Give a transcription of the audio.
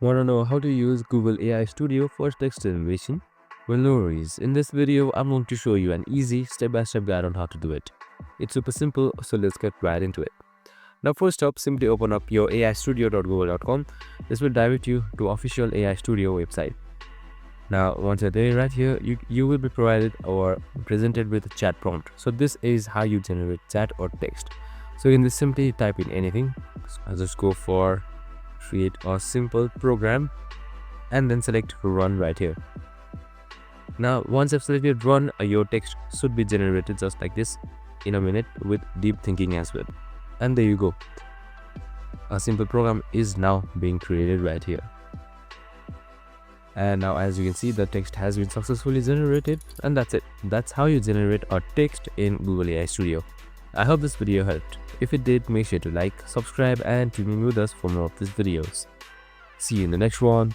Want to know how to use Google AI Studio for text generation? Well, no worries. In this video, I'm going to show you an easy step-by-step guide on how to do it. It's super simple, so let's get right into it. Now, first up, simply open up your aistudio.google.com. This will direct you to official AI Studio website. Now, once you're there, right here, you will be provided or presented with a chat prompt. So this is how you generate chat or text. So you can just simply type in anything. So I'll just go for create a simple program and then select run right here. Now, once I've selected run, your text should be generated just like this in a minute with deep thinking as well. And there you go. A simple program is now being created right here. And now, as you can see, the text has been successfully generated, and that's it. That's how you generate a text in Google AI Studio. I hope this video helped. If it did, make sure to like, subscribe, and tune in with us for more of these videos. See you in the next one.